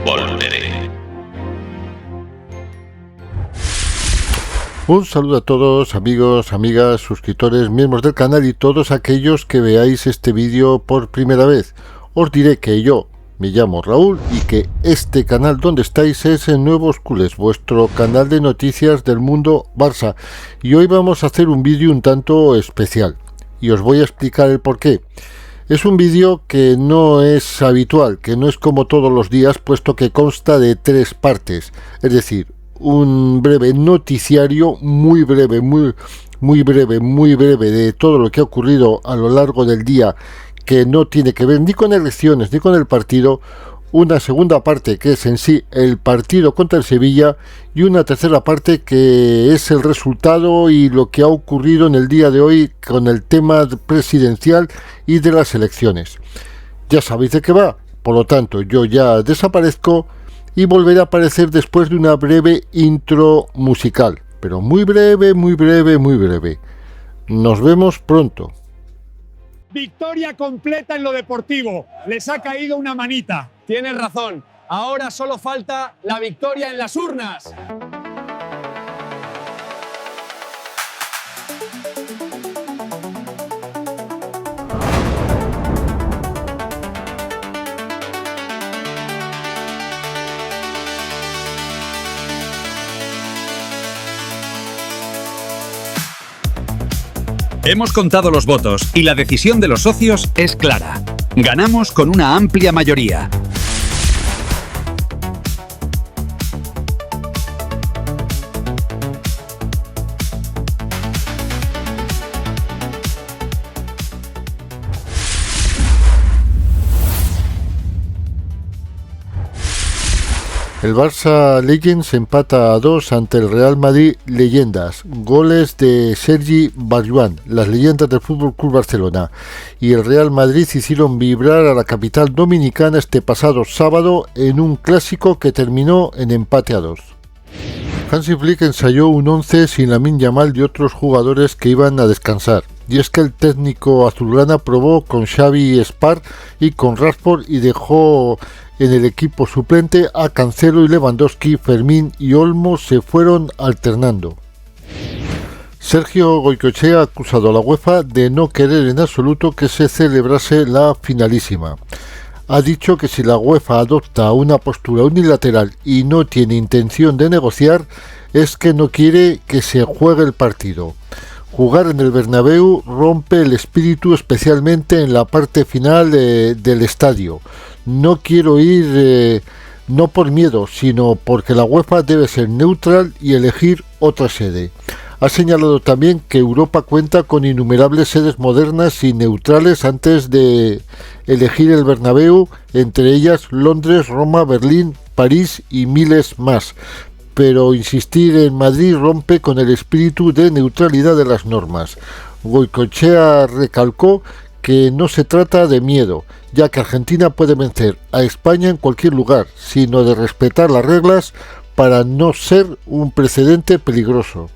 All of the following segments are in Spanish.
Volveré. Un saludo a todos, amigos, amigas, suscriptores, miembros del canal y todos aquellos que veáis este vídeo por primera vez. Os diré que yo me llamo Raúl y que este canal donde estáis es en Nuevos Culés, vuestro canal de noticias del mundo Barça. Y hoy vamos a hacer un vídeo un tanto especial y os voy a explicar el porqué. Es un vídeo que no es habitual, que no es como todos los días, puesto que consta de 3 partes, es decir, un breve noticiario muy breve de todo lo que ha ocurrido a lo largo del día, que no tiene que ver ni con elecciones ni con el partido, una segunda parte que es en sí el partido contra el Sevilla y una tercera parte que es el resultado y lo que ha ocurrido en el día de hoy con el tema presidencial y de las elecciones. Ya sabéis de qué va, por lo tanto yo ya desaparezco y volveré a aparecer después de una breve intro musical, pero muy breve. Nos vemos pronto. Victoria completa en lo deportivo. Les ha caído una manita. Tienes razón. Ahora solo falta la victoria en las urnas. Hemos contado los votos y la decisión de los socios es clara. Ganamos con una amplia mayoría. El Barça Legends empata a 2 ante el Real Madrid Leyendas, goles de Sergi Barjuan, las leyendas del FC Barcelona, y el Real Madrid hicieron vibrar a la capital dominicana este pasado sábado en un clásico que terminó en empate a 2. Hansi Flick ensayó un 11 sin Lamine Yamal y otros jugadores que iban a descansar, y es que el técnico azulgrana probó con Xavi Espar y con Rashford y dejó en el equipo suplente a Cancelo y Lewandowski. Fermín y Olmo se fueron alternando. Sergio Goycochea ha acusado a la UEFA de no querer en absoluto que se celebrase la finalísima. Ha dicho que si la UEFA adopta una postura unilateral y no tiene intención de negociar, es que no quiere que se juegue el partido. Jugar en el Bernabéu rompe el espíritu, especialmente en la parte final del estadio. No quiero ir, no por miedo, sino porque la UEFA debe ser neutral y elegir otra sede. Ha señalado también que Europa cuenta con innumerables sedes modernas y neutrales antes de elegir el Bernabéu, entre ellas Londres, Roma, Berlín, París y miles más. Pero insistir en Madrid rompe con el espíritu de neutralidad de las normas. Goycochea recalcó que no se trata de miedo, ya que Argentina puede vencer a España en cualquier lugar, sino de respetar las reglas para no ser un precedente peligroso.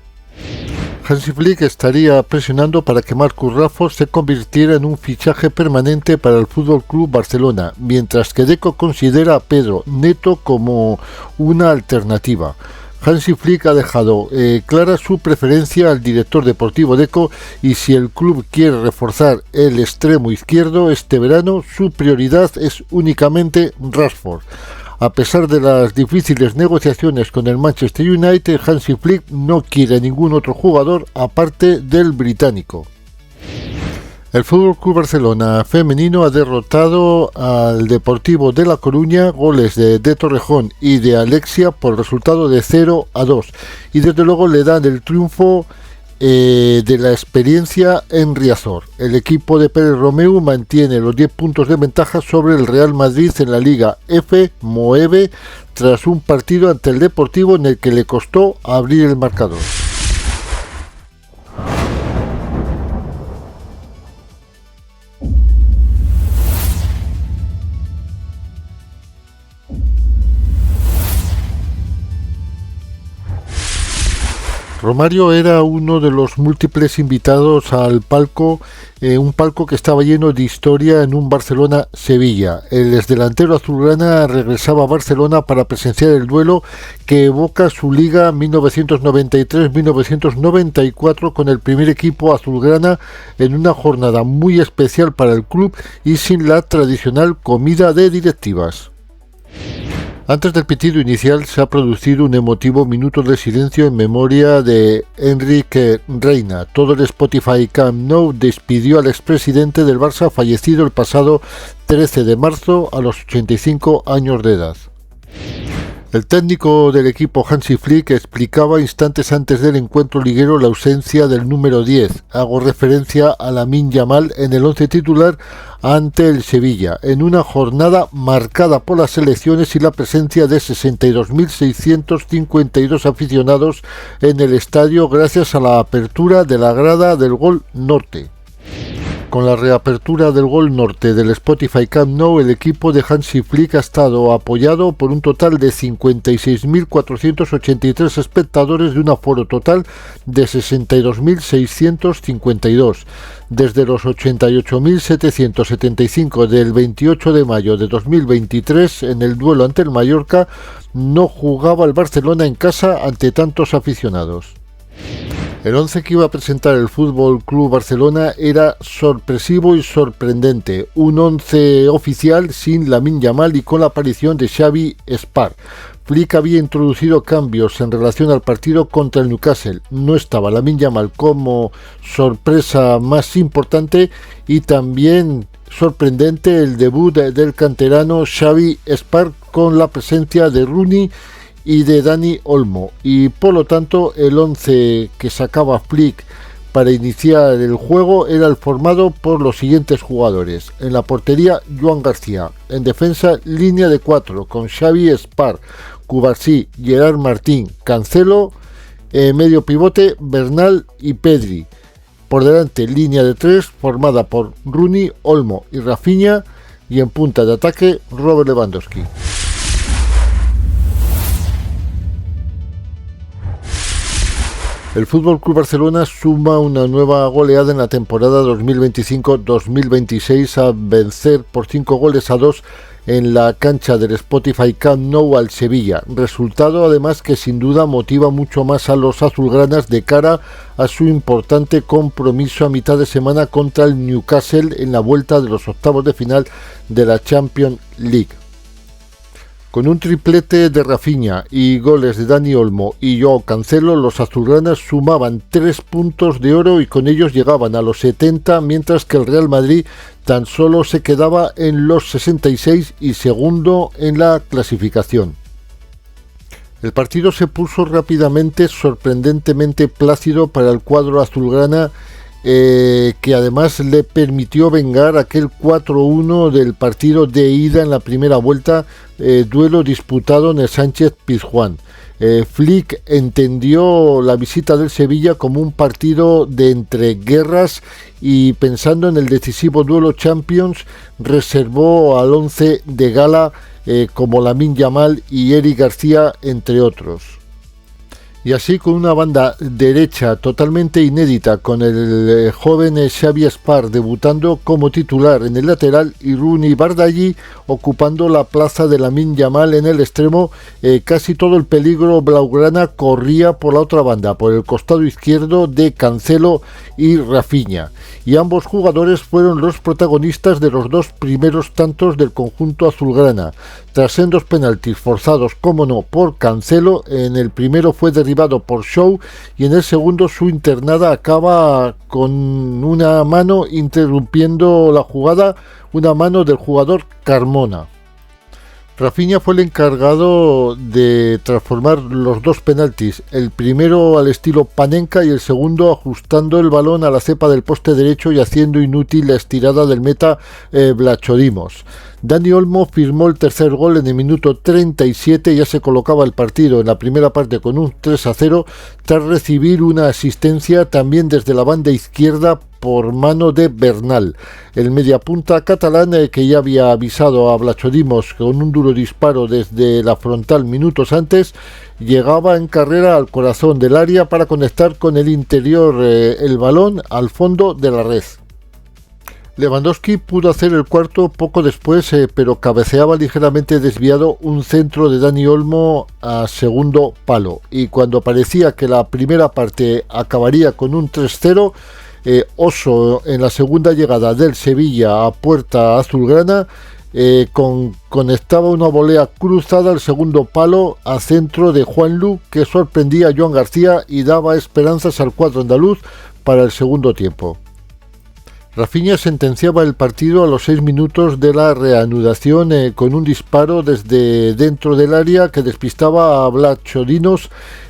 Hansi Flick estaría presionando para que Marcus Rashford se convirtiera en un fichaje permanente para el FC Barcelona, mientras que Deco considera a Pedro Neto como una alternativa. Hansi Flick ha dejado clara su preferencia al director deportivo Deco, y si el club quiere reforzar el extremo izquierdo este verano, su prioridad es únicamente Rashford. A pesar de las difíciles negociaciones con el Manchester United, Hansi Flick no quiere ningún otro jugador aparte del británico. El FC Barcelona femenino ha derrotado al Deportivo de La Coruña, goles de Torrejón y de Alexia por resultado de 0-2, y desde luego le dan el triunfo de la experiencia en Riazor. El equipo de Pérez Romeu mantiene los 10 puntos de ventaja sobre el Real Madrid en la Liga F Moeve tras un partido ante el Deportivo en el que le costó abrir el marcador. Romario era uno de los múltiples invitados al palco, un palco que estaba lleno de historia en un Barcelona-Sevilla. El exdelantero azulgrana regresaba a Barcelona para presenciar el duelo que evoca su liga 1993-1994 con el primer equipo azulgrana en una jornada muy especial para el club y sin la tradicional comida de directivas. Antes del pitido inicial se ha producido un emotivo minuto de silencio en memoria de Enrique Reina. Todo el Spotify Camp Nou despidió al expresidente del Barça fallecido el pasado 13 de marzo a los 85 años de edad. El técnico del equipo Hansi Flick explicaba instantes antes del encuentro liguero la ausencia del número 10. Hago referencia a Lamine Yamal en el 11 titular ante el Sevilla, en una jornada marcada por las selecciones y la presencia de 62.652 aficionados en el estadio gracias a la apertura de la grada del Gol Norte. Con la reapertura del Gol Norte del Spotify Camp Nou, el equipo de Hansi Flick ha estado apoyado por un total de 56.483 espectadores de un aforo total de 62.652. Desde los 88.775 del 28 de mayo de 2023, en el duelo ante el Mallorca, no jugaba el Barcelona en casa ante tantos aficionados. El 11 que iba a presentar el Fútbol Club Barcelona era sorpresivo y sorprendente. Un 11 oficial sin Lamine Yamal y con la aparición de Xavi Espar. Flick había introducido cambios en relación al partido contra el Newcastle. No estaba Lamine Yamal como sorpresa más importante y también sorprendente el debut del canterano Xavi Espar con la presencia de Rooney y de Dani Olmo, y por lo tanto el 11 que sacaba Flick para iniciar el juego era el formado por los siguientes jugadores: en la portería Joan García, en defensa línea de 4 con Xavi Espar, Cubarsí, Gerard Martín, Cancelo, medio pivote Bernal y Pedri, por delante línea de 3 formada por Rooney, Olmo y Rafinha, y en punta de ataque Robert Lewandowski. El Fútbol Club Barcelona suma una nueva goleada en la temporada 2025-2026 a vencer por 5-2 en la cancha del Spotify Camp Nou al Sevilla. Resultado además que sin duda motiva mucho más a los azulgranas de cara a su importante compromiso a mitad de semana contra el Newcastle en la vuelta de los octavos de final de la Champions League. Con un triplete de Rafinha y goles de Dani Olmo y Joao Cancelo, los azulgranas sumaban 3 puntos de oro y con ellos llegaban a los 70, mientras que el Real Madrid tan solo se quedaba en los 66 y segundo en la clasificación. El partido se puso rápidamente sorprendentemente plácido para el cuadro azulgrana, que además le permitió vengar aquel 4-1 del partido de ida en la primera vuelta, duelo disputado en el Sánchez Pizjuán. Flick entendió la visita del Sevilla como un partido de entreguerras y, pensando en el decisivo duelo Champions, reservó al 11 de gala como Lamine Yamal y Eric García, entre otros. Y así, con una banda derecha totalmente inédita, con el joven Xavi Espar debutando como titular en el lateral y Rooney Bardaghi ocupando la plaza de Lamine Yamal en el extremo, casi todo el peligro blaugrana corría por la otra banda, por el costado izquierdo de Cancelo y Rafinha. Y ambos jugadores fueron los protagonistas de los dos primeros tantos del conjunto azulgrana. Tras sendos penaltis forzados, como no, por Cancelo, en el primero fue derribado por Shaw y en el segundo su internada acaba con una mano interrumpiendo la jugada, una mano del jugador Carmona. Rafinha fue el encargado de transformar los dos penaltis, el primero al estilo Panenka y el segundo ajustando el balón a la cepa del poste derecho y haciendo inútil la estirada del meta Blachodimos. Dani Olmo firmó el tercer gol en el minuto 37, ya se colocaba el partido en la primera parte con un 3-0 tras recibir una asistencia también desde la banda izquierda por mano de Bernal. El mediapunta catalán, que ya había avisado a Vlachodimos con un duro disparo desde la frontal minutos antes, llegaba en carrera al corazón del área para conectar con el interior el balón al fondo de la red. Lewandowski pudo hacer el cuarto poco después, pero cabeceaba ligeramente desviado un centro de Dani Olmo a segundo palo. Y cuando parecía que la primera parte acabaría con un 3-0, Oso, en la segunda llegada del Sevilla a puerta azulgrana, conectaba una volea cruzada al segundo palo a centro de Juanlu, que sorprendía a Joan García y daba esperanzas al cuadro andaluz para el segundo tiempo. Rafinha sentenciaba el partido a los 6 minutos de la reanudación con un disparo desde dentro del área que despistaba a Vlachodimos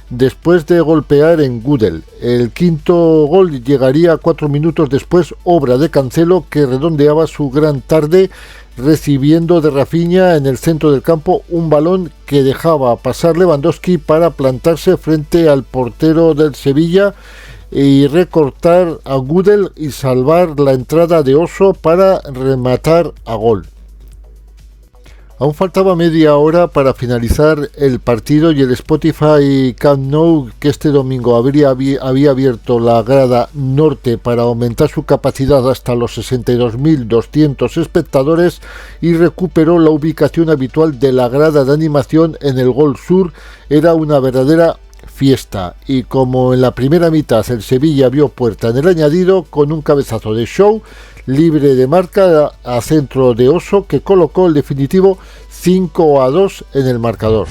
después de golpear en Gudel. El quinto gol llegaría 4 minutos después, obra de Cancelo, que redondeaba su gran tarde recibiendo de Rafinha en el centro del campo un balón que dejaba pasar Lewandowski para plantarse frente al portero del Sevilla y recortar a Gudel y salvar la entrada de Oso para rematar a gol. Aún faltaba media hora para finalizar el partido y el Spotify Camp Nou, que este domingo había abierto la grada norte para aumentar su capacidad hasta los 62.200 espectadores, y recuperó la ubicación habitual de la grada de animación en el Gol Sur. Era una verdadera fiesta, y como en la primera mitad el Sevilla vio puerta en el añadido con un cabezazo de Show libre de marca a centro de Oso, que colocó el definitivo 5-2 en el marcador.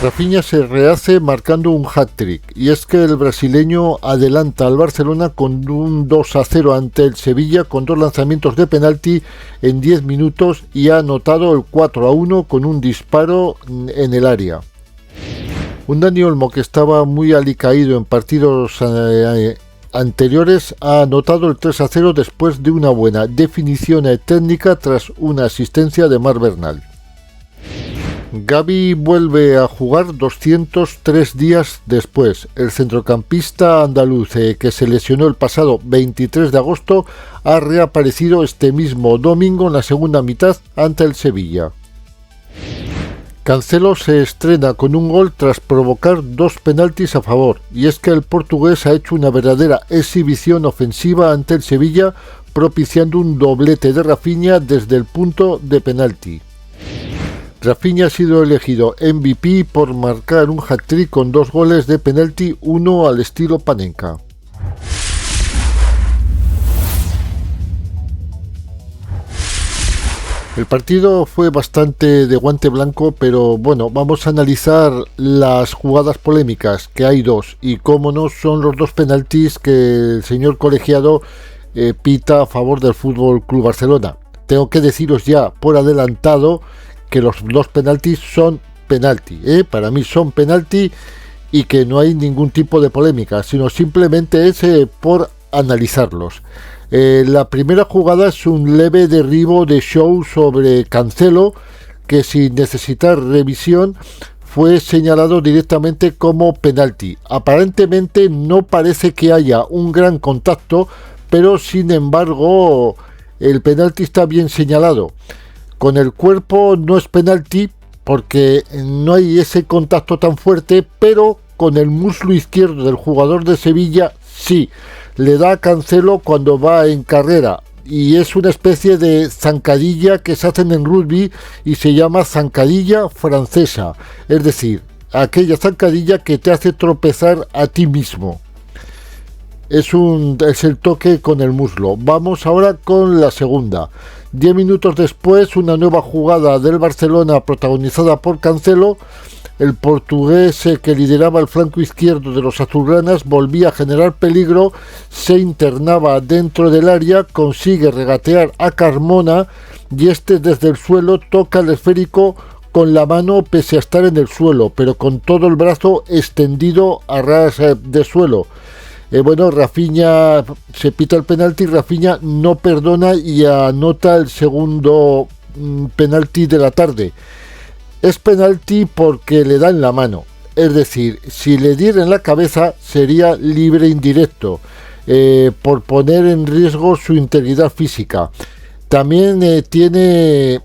Rafinha se rehace marcando un hat-trick, y es que el brasileño adelanta al Barcelona con un 2-0 ante el Sevilla con 2 lanzamientos de penalti en 10 minutos y ha anotado el 4-1 con un disparo en el área. Un Dani Olmo que estaba muy alicaído en partidos anteriores ha anotado el 3-0 después de una buena definición técnica tras una asistencia de Marc Bernal. Gavi vuelve a jugar 203 días después. El centrocampista andaluz, que se lesionó el pasado 23 de agosto, ha reaparecido este mismo domingo en la segunda mitad ante el Sevilla. Cancelo se estrena con un gol tras provocar 2 penaltis a favor, y es que el portugués ha hecho una verdadera exhibición ofensiva ante el Sevilla, propiciando un doblete de Rafinha desde el punto de penalti. Rafinha ha sido elegido MVP por marcar un hat-trick con 2 goles de penalti, uno al estilo Panenka. El partido fue bastante de guante blanco, pero bueno, vamos a analizar las jugadas polémicas, que hay 2, y cómo no son los 2 penaltis que el señor colegiado pita a favor del Fútbol Club Barcelona. Tengo que deciros ya por adelantado que los 2 penaltis son penalti, para mí son penalti, y que no hay ningún tipo de polémica, sino simplemente es por analizarlos. La primera jugada es un leve derribo de Show sobre Cancelo, que sin necesitar revisión fue señalado directamente como penalti. Aparentemente no parece que haya un gran contacto, pero sin embargo el penalti está bien señalado. Con el cuerpo no es penalti porque no hay ese contacto tan fuerte, pero con el muslo izquierdo del jugador de Sevilla sí, le da a Cancelo cuando va en carrera, y es una especie de zancadilla que se hacen en rugby y se llama zancadilla francesa, es decir, aquella zancadilla que te hace tropezar a ti mismo. Es el toque con el muslo. Vamos ahora con la segunda. 10 minutos después, una nueva jugada del Barcelona protagonizada por Cancelo. El portugués, que lideraba el flanco izquierdo de los azulgranas, volvía a generar peligro, se internaba dentro del área, consigue regatear a Carmona y este desde el suelo toca el esférico con la mano pese a estar en el suelo, pero con todo el brazo extendido a ras de suelo. Rafinha se pita el penalti, Rafinha no perdona y anota el segundo penalti de la tarde. Es penalti porque le da en la mano. es decir, si le diera en la cabeza sería libre indirecto, por poner en riesgo su integridad física. También tiene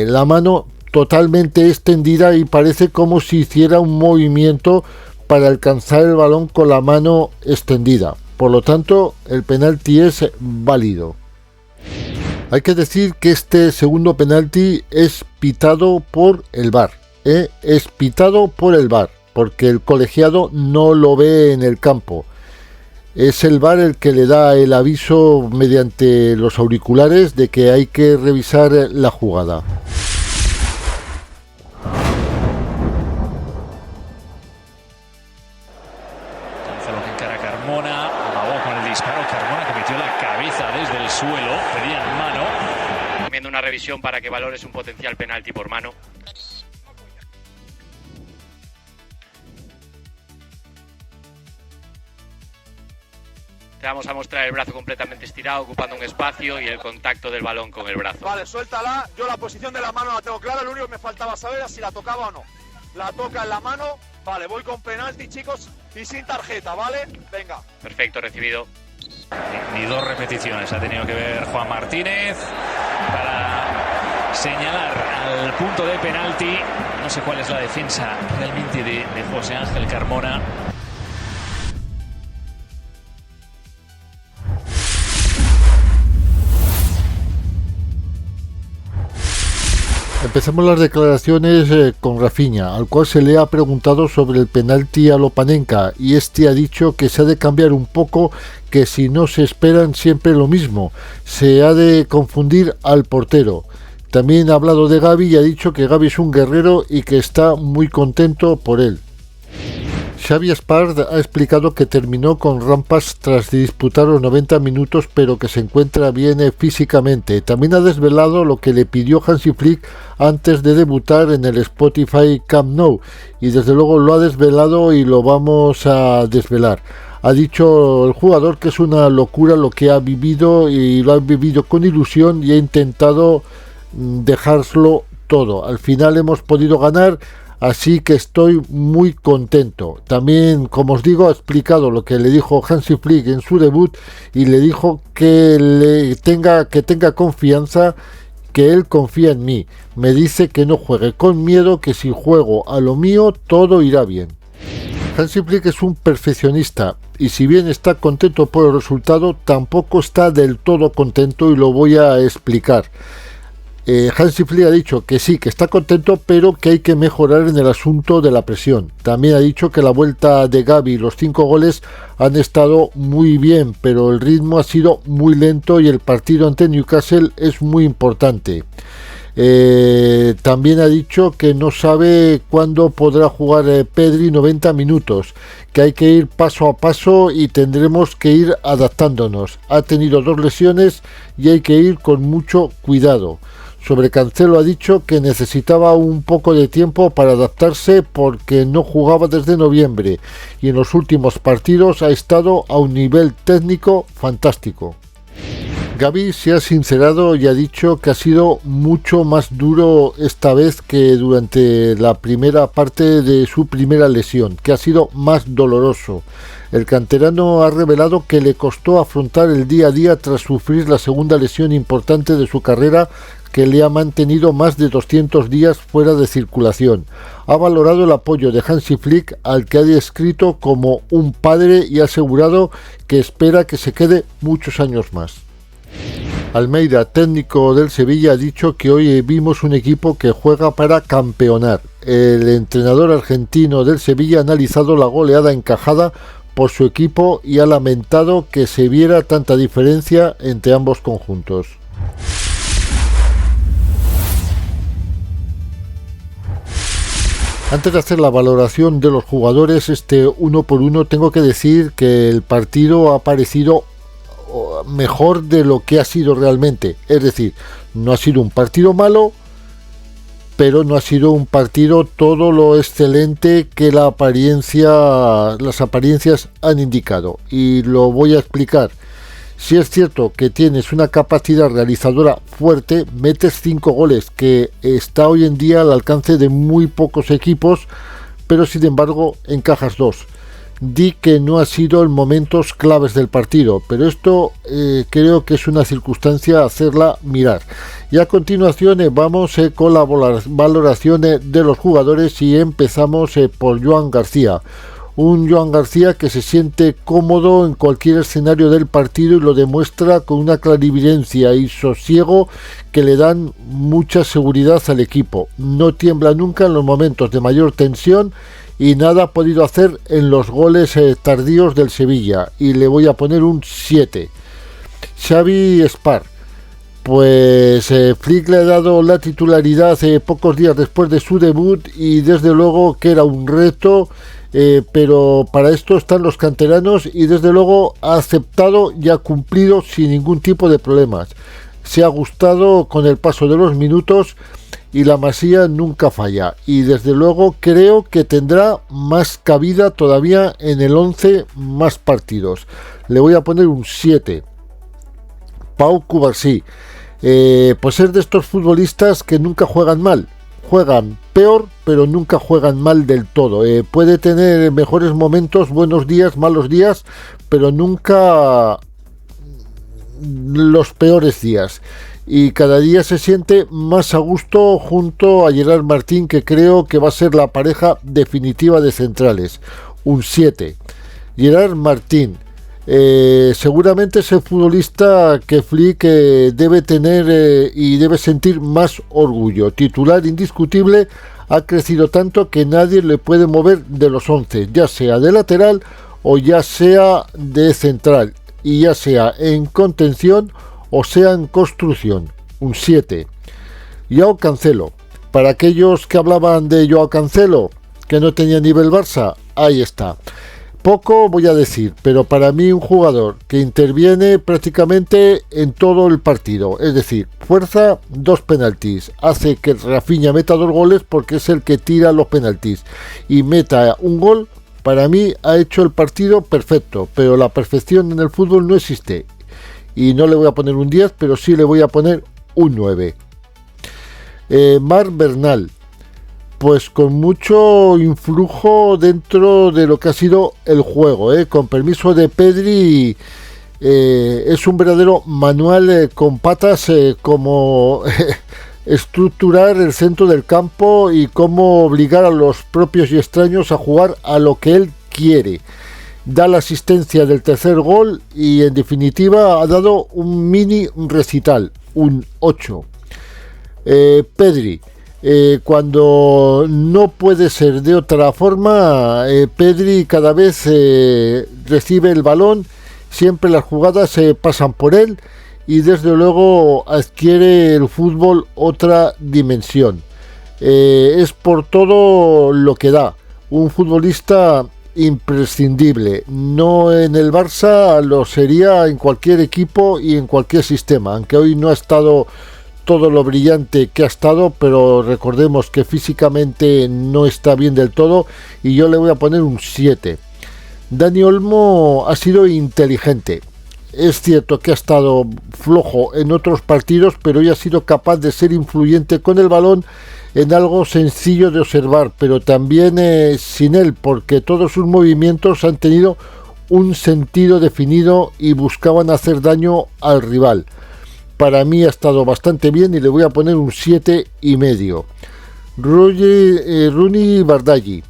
la mano totalmente extendida y parece como si hiciera un movimiento para alcanzar el balón con la mano extendida. Por lo tanto, el penalti es válido. Hay que decir que este segundo penalti es pitado por el VAR. Es pitado por el VAR, porque el colegiado no lo ve en el campo. Es el VAR el que le da el aviso mediante los auriculares de que hay que revisar la jugada. Gonzalo que encara a Carmona, amagó con el disparo. Carmona que metió la cabeza desde el suelo, pedían mano. Viendo una revisión para que valores un potencial penalti por mano. Te vamos a mostrar el brazo completamente estirado, ocupando un espacio y el contacto del balón con el brazo. Vale, suéltala. Yo la posición de la mano la tengo clara. Lo único que me faltaba saber es si la tocaba o no. La toca en la mano. Vale, voy con penalti, chicos, y sin tarjeta, ¿vale? Venga. Perfecto, recibido. Ni dos repeticiones ha tenido que ver Juan Martínez para señalar al punto de penalti. No sé cuál es la defensa realmente de José Ángel Carmona. Empezamos las declaraciones con Rafinha, al cual se le ha preguntado sobre el penalti a Lopanenka y este ha dicho que se ha de cambiar un poco, que si no se esperan siempre lo mismo, se ha de confundir al portero. También ha hablado de Gavi y ha dicho que Gavi es un guerrero y que está muy contento por él. Xavi Espart ha explicado que terminó con Rampas tras disputar los 90 minutos, pero que se encuentra bien físicamente. También ha desvelado lo que le pidió Hansi Flick antes de debutar en el Spotify Camp Nou, y desde luego lo ha desvelado y lo vamos a desvelar. Ha dicho el jugador que es una locura lo que ha vivido y lo ha vivido con ilusión y ha intentado dejarlo todo. Al final hemos podido ganar, así que estoy muy contento. También, como os digo, ha explicado lo que le dijo Hansi Flick en su debut y le dijo que tenga confianza, que él confía en mí. Me dice que no juegue con miedo, que si juego a lo mío todo irá bien. Hansi Flick es un perfeccionista y si bien está contento por el resultado, tampoco está del todo contento y lo voy a explicar. Hansi Flick ha dicho que sí, que está contento, pero que hay que mejorar en el asunto de la presión. También ha dicho que la vuelta de Gavi y los 5 goles han estado muy bien, pero el ritmo ha sido muy lento y el partido ante Newcastle es muy importante. También ha dicho que no sabe cuándo podrá jugar Pedri 90 minutos, que hay que ir paso a paso y tendremos que ir adaptándonos. Ha tenido 2 lesiones y hay que ir con mucho cuidado. Sobre Cancelo ha dicho que necesitaba un poco de tiempo para adaptarse porque no jugaba desde noviembre y en los últimos partidos ha estado a un nivel técnico fantástico. Gavi se ha sincerado y ha dicho que ha sido mucho más duro esta vez que durante la primera parte de su primera lesión, que ha sido más doloroso. El canterano ha revelado que le costó afrontar el día a día tras sufrir la segunda lesión importante de su carrera, que le ha mantenido más de 200 días fuera de circulación. Ha valorado el apoyo de Hansi Flick, al que ha descrito como un padre, y ha asegurado que espera que se quede muchos años más. Almeida, técnico del Sevilla, ha dicho que hoy vimos un equipo que juega para campeonar. El entrenador argentino del Sevilla ha analizado la goleada encajada por su equipo y ha lamentado que se viera tanta diferencia entre ambos conjuntos. Antes de hacer la valoración de los jugadores, uno por uno, tengo que decir que el partido ha parecido mejor de lo que ha sido realmente. Es decir, no ha sido un partido malo, pero no ha sido un partido todo lo excelente que las apariencias han indicado. Y lo voy a explicar. Si es cierto que tienes una capacidad realizadora fuerte, metes 5 goles, que está hoy en día al alcance de muy pocos equipos, pero sin embargo encajas 2. Di que no ha sido en momentos claves del partido, pero esto creo que es una circunstancia a hacerla mirar. Y a continuación vamos con la valoración de los jugadores y empezamos por Joan García. Un Joan García que se siente cómodo en cualquier escenario del partido y lo demuestra con una clarividencia y sosiego que le dan mucha seguridad al equipo. No tiembla nunca en los momentos de mayor tensión y nada ha podido hacer en los goles tardíos del Sevilla, y le voy a poner un 7. Xavi Espar, pues Flick le ha dado la titularidad pocos días después de su debut y desde luego que era un reto, pero para esto están los canteranos y desde luego ha aceptado y ha cumplido sin ningún tipo de problemas. Se ha gustado con el paso de los minutos y la Masía nunca falla, y desde luego creo que tendrá más cabida todavía en el 11 más partidos. Le voy a poner un 7. Pau Cubarsí, pues es de estos futbolistas que nunca juegan mal, juegan peor pero nunca juegan mal del todo. Puede tener mejores momentos, buenos días, malos días, pero nunca los peores días, y cada día se siente más a gusto junto a Gerard Martín, que creo que va a ser la pareja definitiva de centrales. Un 7. Gerard Martín, seguramente es el futbolista que Flick debe tener y debe sentir más orgullo. Titular indiscutible, ha crecido tanto que nadie le puede mover de los 11, ya sea de lateral o ya sea de central, y ya sea en contención o sea en construcción. Un 7. Joao Cancelo, para aquellos que hablaban de Joao Cancelo, que no tenía nivel Barça, ahí está. Poco voy a decir, pero para mí un jugador que interviene prácticamente en todo el partido, es decir, fuerza 2 penaltis, hace que Rafinha meta 2 goles porque es el que tira los penaltis y meta un gol. Para mí ha hecho el partido perfecto, pero la perfección en el fútbol no existe. Y no le voy a poner un 10, pero sí le voy a poner un 9. Marc Bernal, pues con mucho influjo dentro de lo que ha sido el juego, con permiso de Pedri, es un verdadero manual con patas, como estructurar el centro del campo y cómo obligar a los propios y extraños a jugar a lo que él quiere. Da la asistencia del tercer gol y en definitiva ha dado un mini recital, un 8. Pedri, cuando no puede ser de otra forma, Pedri cada vez recibe el balón, siempre las jugadas pasan por él y desde luego adquiere el fútbol otra dimensión. Es por todo lo que da, un futbolista imprescindible, no en el Barça, lo sería en cualquier equipo y en cualquier sistema, aunque hoy no ha estado todo lo brillante que ha estado, pero recordemos que físicamente no está bien del todo y yo le voy a poner un 7. Dani Olmo ha sido inteligente, es cierto que ha estado flojo en otros partidos, pero hoy ha sido capaz de ser influyente con el balón en algo sencillo de observar, pero también sin él, porque todos sus movimientos han tenido un sentido definido y buscaban hacer daño al rival. Para mí ha estado bastante bien y le voy a poner un 7,5. Rooney Bardghji,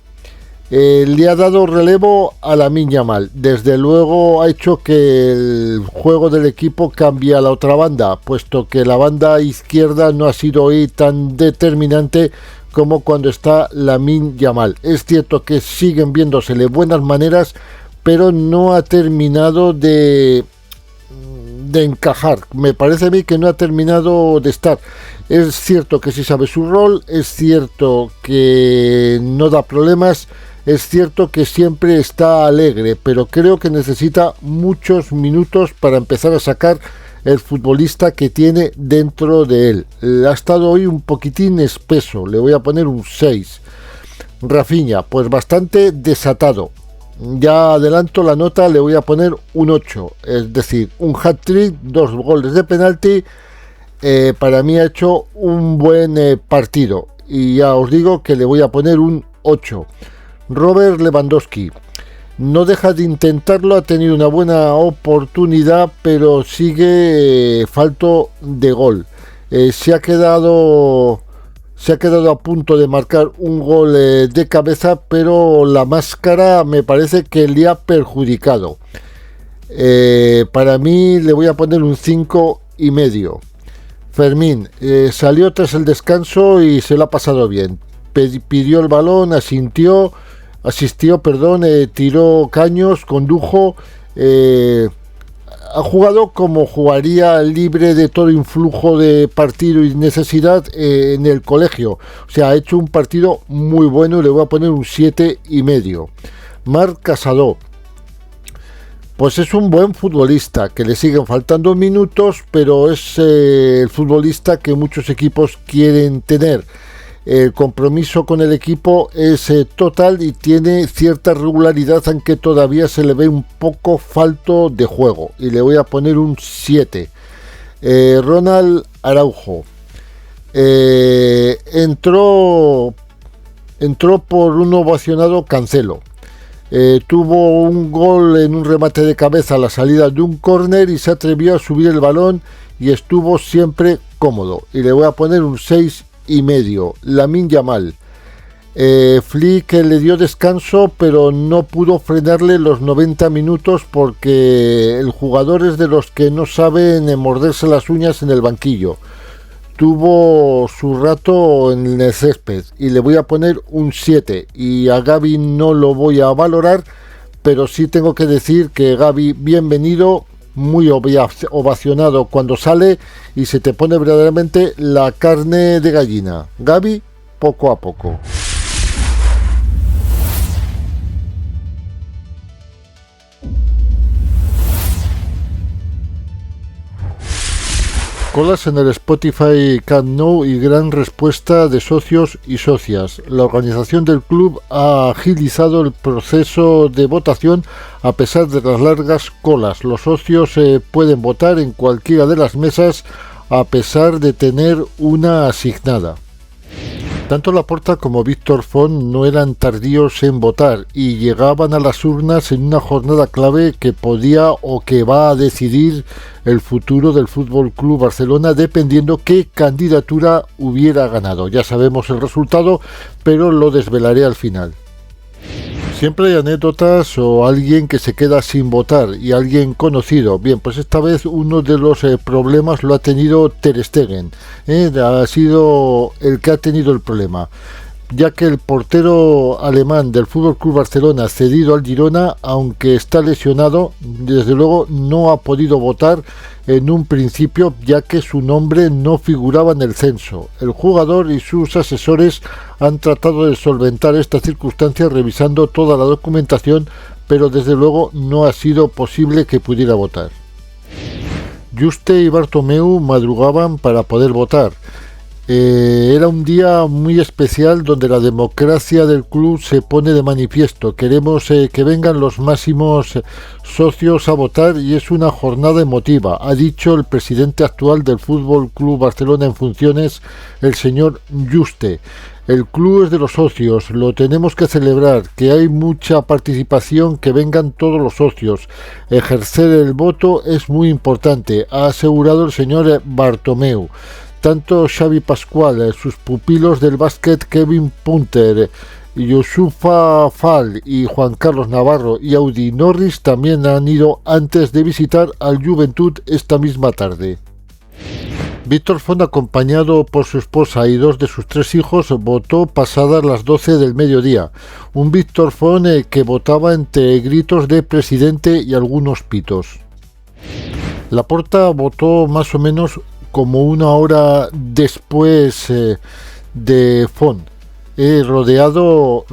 le ha dado relevo a Lamine Yamal. Desde luego ha hecho que el juego del equipo cambie a la otra banda, puesto que la banda izquierda no ha sido hoy tan determinante como cuando está Lamine Yamal. Es cierto que siguen viéndosele buenas maneras, pero no ha terminado de encajar. Me parece a mí que no ha terminado de estar. Es cierto que sí sabe su rol, es cierto que no da problemas, es cierto que siempre está alegre, pero creo que necesita muchos minutos para empezar a sacar el futbolista que tiene dentro de él. Ha estado hoy un poquitín espeso, le voy a poner un 6. Rafinha, pues bastante desatado. Ya adelanto la nota, le voy a poner un 8, es decir, un hat-trick, 2 goles de penalti. Para mí ha hecho un buen partido y ya os digo que le voy a poner un 8. Robert Lewandowski. No deja de intentarlo, ha tenido una buena oportunidad, pero sigue falto de gol. Se ha quedado a punto de marcar un gol de cabeza, pero la máscara me parece que le ha perjudicado. Para mí le voy a poner un 5,5. Fermín salió tras el descanso y se lo ha pasado bien. Pidió el balón, asistió, tiró caños, condujo. Ha jugado como jugaría libre de todo influjo de partido y necesidad en el colegio. O sea, ha hecho un partido muy bueno y le voy a poner un 7,5. Marc Casado. Pues es un buen futbolista, que le siguen faltando minutos, pero es el futbolista que muchos equipos quieren tener. El compromiso con el equipo es total y tiene cierta regularidad, aunque todavía se le ve un poco falto de juego. Y le voy a poner un 7. Ronald Araujo. Entró por un ovacionado Cancelo. Tuvo un gol en un remate de cabeza a la salida de un córner y se atrevió a subir el balón y estuvo siempre cómodo. Y le voy a poner un 6,5. Lamine Yamal. Flick le dio descanso, pero no pudo frenarle los 90 minutos porque el jugador es de los que no saben morderse las uñas en el banquillo. Tuvo su rato en el césped y le voy a poner un 7. Y a Gavi no lo voy a valorar, pero sí tengo que decir que Gavi, bienvenido, muy ovacionado cuando sale y se te pone verdaderamente la carne de gallina. Gavi, poco a poco. Colas en el Spotify Camp Nou y gran respuesta de socios y socias. La organización del club ha agilizado el proceso de votación a pesar de las largas colas. Los socios pueden votar en cualquiera de las mesas a pesar de tener una asignada. Tanto Laporta como Víctor Font no eran tardíos en votar y llegaban a las urnas en una jornada clave que podía o que va a decidir el futuro del Fútbol Club Barcelona, dependiendo qué candidatura hubiera ganado. Ya sabemos el resultado, pero lo desvelaré al final. Siempre hay anécdotas o alguien que se queda sin votar y alguien conocido. Bien, pues esta vez uno de los problemas lo ha tenido Ter Stegen. Ha sido el que ha tenido el problema, ya que el portero alemán del FC Barcelona, cedido al Girona, aunque está lesionado, desde luego no ha podido votar en un principio, ya que su nombre no figuraba en el censo. El jugador y sus asesores han tratado de solventar esta circunstancia revisando toda la documentación, pero desde luego no ha sido posible que pudiera votar. Juste y Bartomeu madrugaban para poder votar. Era un día muy especial donde la democracia del club se pone de manifiesto. Queremos que vengan los máximos socios a votar y es una jornada emotiva, ha dicho el presidente actual del Fútbol Club Barcelona en funciones, el señor Juste. El club es de los socios, lo tenemos que celebrar, que hay mucha participación, que vengan todos los socios. Ejercer el voto es muy importante, ha asegurado el señor Bartomeu. Tanto Xavi Pascual, sus pupilos del básquet Kevin Punter, Youssoufa Fall y Juan Carlos Navarro y Audi Norris también han ido antes de visitar al Juventud esta misma tarde. Víctor Font, acompañado por su esposa y 2 de sus 3 hijos, votó pasadas las 12 del mediodía. Un Víctor Font que votaba entre gritos de presidente y algunos pitos. Laporta votó más o menos como una hora después de Font, rodeado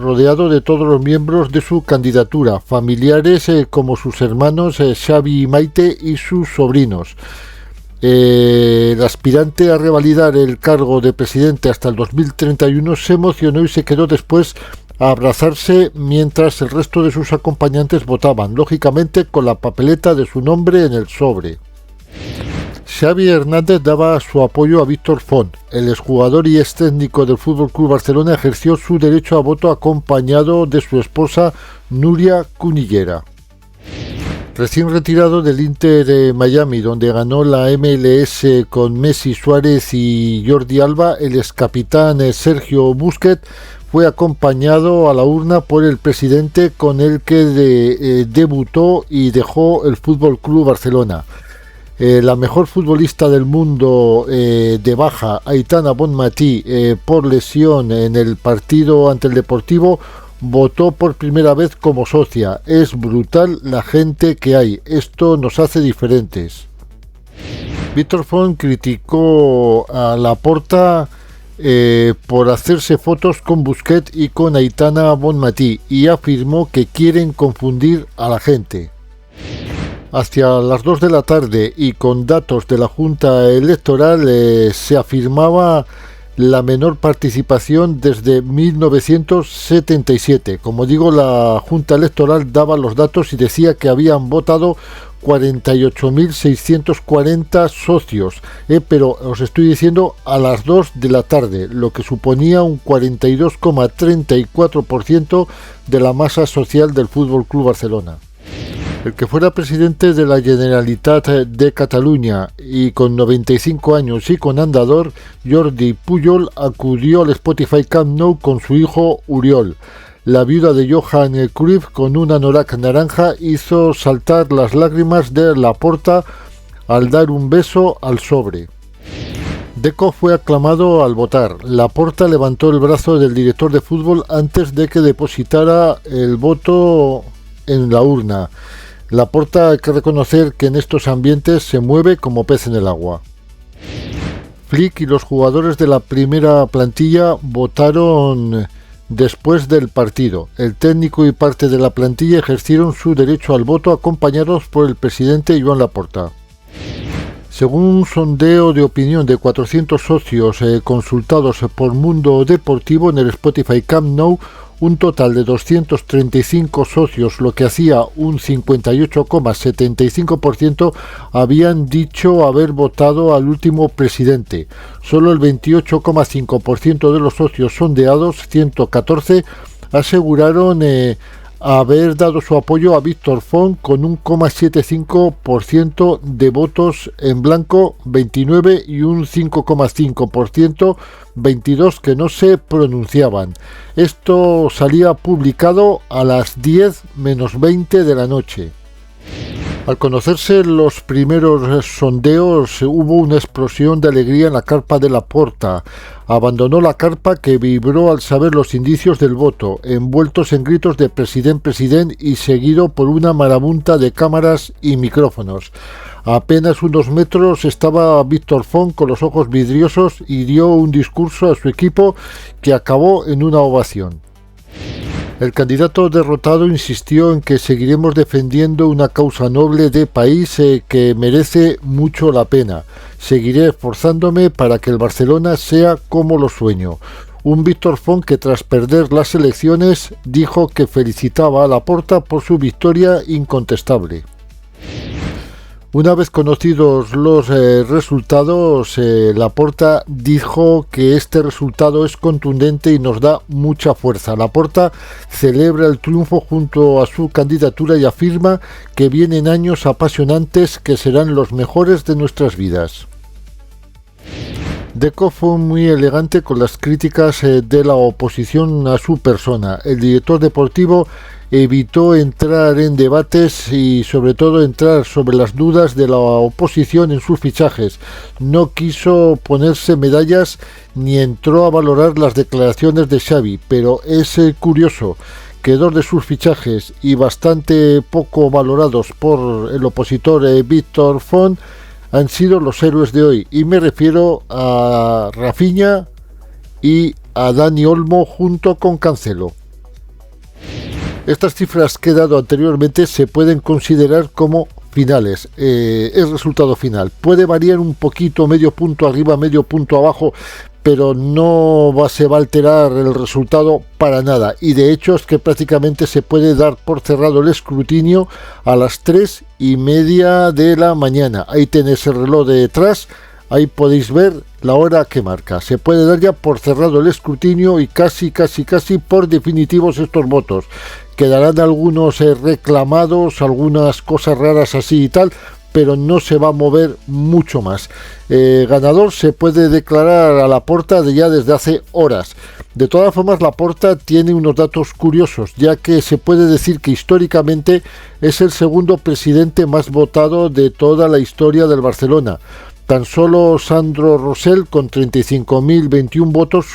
de todos los miembros de su candidatura, familiares como sus hermanos Xavi y Maite y sus sobrinos. El aspirante a revalidar el cargo de presidente hasta el 2031 se emocionó y se quedó después a abrazarse mientras el resto de sus acompañantes votaban, lógicamente con la papeleta de su nombre en el sobre. Xavi Hernández daba su apoyo a Víctor Font. El exjugador y ex técnico del FC Barcelona ejerció su derecho a voto acompañado de su esposa Núria Cunillera. Recién retirado del Inter de Miami, donde ganó la MLS con Messi, Suárez y Jordi Alba, el excapitán Sergio Busquets fue acompañado a la urna por el presidente con el que debutó y dejó el FC Barcelona. La mejor futbolista del mundo de baja, Aitana Bonmatí, por lesión en el partido ante el Deportivo, votó por primera vez como socia. Es brutal la gente que hay. Esto nos hace diferentes. Víctor Font criticó a Laporta por hacerse fotos con Busquets y con Aitana Bonmatí y afirmó que quieren confundir a la gente. Hacia las 2 de la tarde y con datos de la Junta Electoral se afirmaba la menor participación desde 1977. Como digo, la Junta Electoral daba los datos y decía que habían votado 48.640 socios, pero os estoy diciendo a las 2 de la tarde, lo que suponía un 42,34% de la masa social del FC Barcelona. El que fuera presidente de la Generalitat de Cataluña y con 95 años y con andador, Jordi Pujol acudió al Spotify Camp Nou con su hijo Uriol. La viuda de Johan Cruyff, con un anorak naranja, hizo saltar las lágrimas de Laporta al dar un beso al sobre. Deco fue aclamado al votar. Laporta levantó el brazo del director de fútbol antes de que depositara el voto en la urna. Laporta, hay que reconocer que en estos ambientes se mueve como pez en el agua. Flick y los jugadores de la primera plantilla votaron después del partido. El técnico y parte de la plantilla ejercieron su derecho al voto acompañados por el presidente Joan Laporta. Según un sondeo de opinión de 400 socios consultados por Mundo Deportivo en el Spotify Camp Nou, un total de 235 socios, lo que hacía un 58,75%, habían dicho haber votado al último presidente. Solo el 28,5% de los socios sondeados, 114, aseguraron haber dado su apoyo a Víctor Font con un 0,75% de votos en blanco, 29, y un 5,5%, 22 que no se pronunciaban. Esto salía publicado a las 10 menos 20 de la noche. Al conocerse los primeros sondeos, hubo una explosión de alegría en la carpa de Laporta. Abandonó la carpa, que vibró al saber los indicios del voto, envueltos en gritos de president, y seguido por una marabunta de cámaras y micrófonos. A apenas unos metros estaba Víctor Font con los ojos vidriosos y dio un discurso a su equipo que acabó en una ovación. El candidato derrotado insistió en que seguiremos defendiendo una causa noble de país que merece mucho la pena. Seguiré esforzándome para que el Barcelona sea como lo sueño. Un Víctor Font que, tras perder las elecciones, dijo que felicitaba a Laporta por su victoria incontestable. Una vez conocidos los resultados, Laporta dijo que este resultado es contundente y nos da mucha fuerza. Laporta celebra el triunfo junto a su candidatura y afirma que vienen años apasionantes que serán los mejores de nuestras vidas. Deco fue muy elegante con las críticas de la oposición a su persona. El director deportivo evitó entrar en debates y sobre todo entrar sobre las dudas de la oposición en sus fichajes. No quiso ponerse medallas ni entró a valorar las declaraciones de Xavi, pero es curioso que dos de sus fichajes y bastante poco valorados por el opositor Víctor Font han sido los héroes de hoy, y me refiero a Rafinha y a Dani Olmo junto con Cancelo. Estas cifras que he dado anteriormente se pueden considerar como finales, el resultado final. Puede variar un poquito, medio punto arriba, medio punto abajo, pero no se va a alterar el resultado para nada, y de hecho es que prácticamente se puede dar por cerrado el escrutinio a las 3:30 de la mañana. Ahí tenéis el reloj de detrás, ahí podéis ver la hora que marca. Se puede dar ya por cerrado el escrutinio y casi por definitivos estos votos. Quedarán algunos reclamados, algunas cosas raras así y tal, pero no se va a mover mucho más. Ganador se puede declarar a Laporta ya desde hace horas. De todas formas, Laporta tiene unos datos curiosos, ya que se puede decir que históricamente es el segundo presidente más votado de toda la historia del Barcelona. Tan solo Sandro Rosell, con 35.021 votos,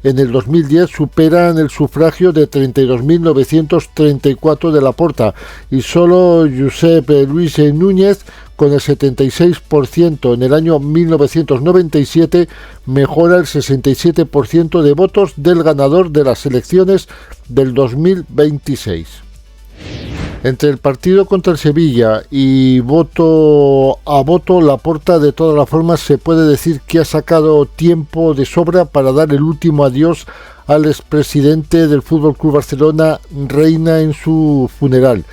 en el 2010 superan el sufragio de 32.934 de Laporta, y solo Josep Luis Núñez, con el 76% en el año 1997, mejora el 67% de votos del ganador de las elecciones del 2026. Entre el partido contra el Sevilla y voto a voto, Laporta de todas las formas se puede decir que ha sacado tiempo de sobra para dar el último adiós al expresidente del FC Barcelona, Reina, en su funeral.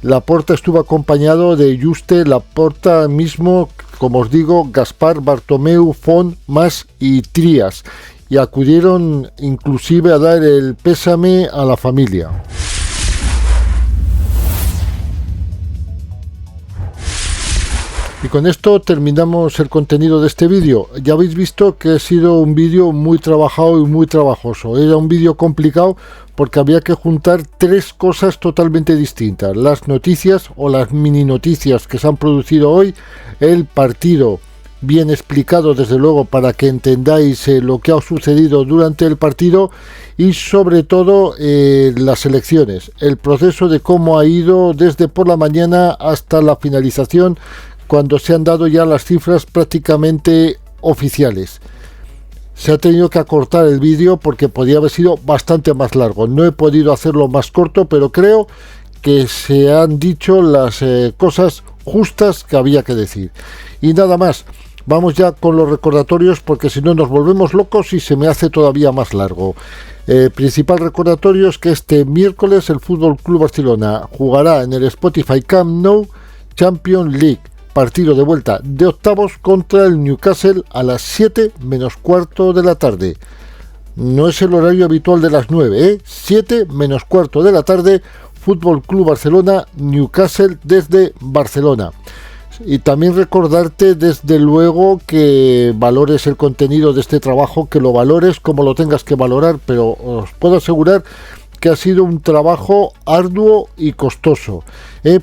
Laporta estuvo acompañado de Juste Laporta mismo, como os digo, Gaspar, Bartomeu, Font, Mas y Trias, y acudieron inclusive a dar el pésame a la familia. Y con esto terminamos el contenido de este vídeo. Ya habéis visto que ha sido un vídeo muy trabajado y muy trabajoso. Era un vídeo complicado porque había que juntar tres cosas totalmente distintas: las noticias o las mini noticias que se han producido hoy, el partido bien explicado desde luego para que entendáis lo que ha sucedido durante el partido, y sobre todo las elecciones, el proceso de cómo ha ido desde por la mañana hasta la finalización, cuando se han dado ya las cifras prácticamente oficiales. Se ha tenido que acortar el vídeo porque podía haber sido bastante más largo. No he podido hacerlo más corto, pero creo que se han dicho las cosas justas que había que decir. Y nada más, vamos ya con los recordatorios, porque si no nos volvemos locos y se me hace todavía más largo. Principal recordatorio es que este miércoles el FC Barcelona jugará en el Spotify Camp Nou Champions League. Partido de vuelta de octavos contra el Newcastle a las 7 menos cuarto de la tarde. No es el horario habitual de las 9, 7 menos cuarto de la tarde, FC Barcelona, Newcastle desde Barcelona. Y también recordarte desde luego que valores el contenido de este trabajo, que lo valores como lo tengas que valorar, pero os puedo asegurar que ha sido un trabajo arduo y costoso.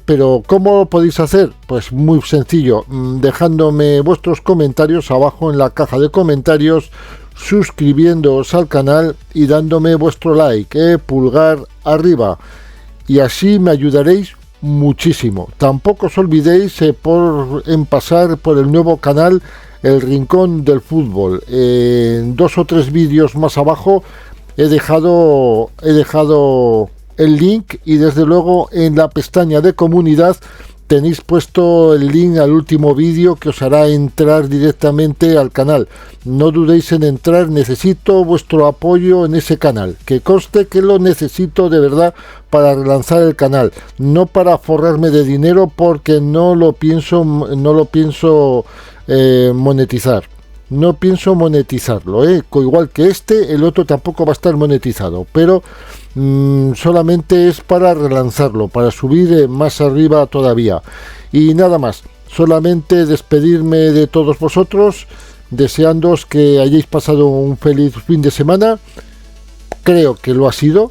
Pero ¿cómo lo podéis hacer? Pues muy sencillo, dejándome vuestros comentarios abajo en la caja de comentarios, suscribiéndoos al canal y dándome vuestro like, pulgar arriba, y así me ayudaréis muchísimo. Tampoco os olvidéis en pasar por el nuevo canal El Rincón del Fútbol. En 2 o 3 vídeos más abajo he dejado el link, y desde luego en la pestaña de comunidad tenéis puesto el link al último vídeo que os hará entrar directamente al canal. No dudéis en entrar, necesito vuestro apoyo en ese canal, que conste que lo necesito de verdad para relanzar el canal, no para forrarme de dinero, porque no lo pienso monetizar. No pienso monetizarlo, igual que el otro tampoco va a estar monetizado, pero solamente es para relanzarlo, para subir más arriba todavía. Y nada más, solamente despedirme de todos vosotros, deseándoos que hayáis pasado un feliz fin de semana. Creo que lo ha sido,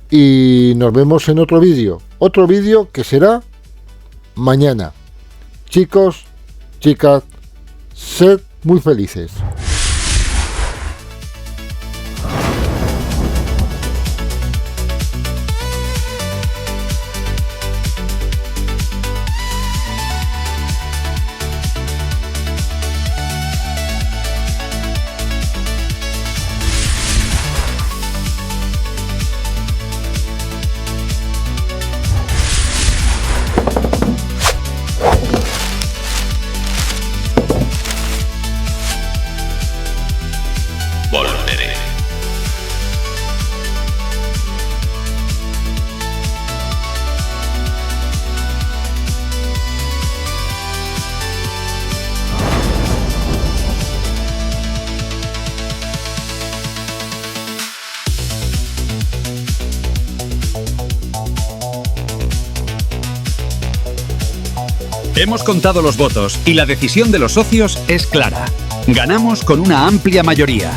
y nos vemos en otro vídeo que será mañana. Chicos, chicas, sed muy felices. Hemos contado los votos y la decisión de los socios es clara. Ganamos con una amplia mayoría.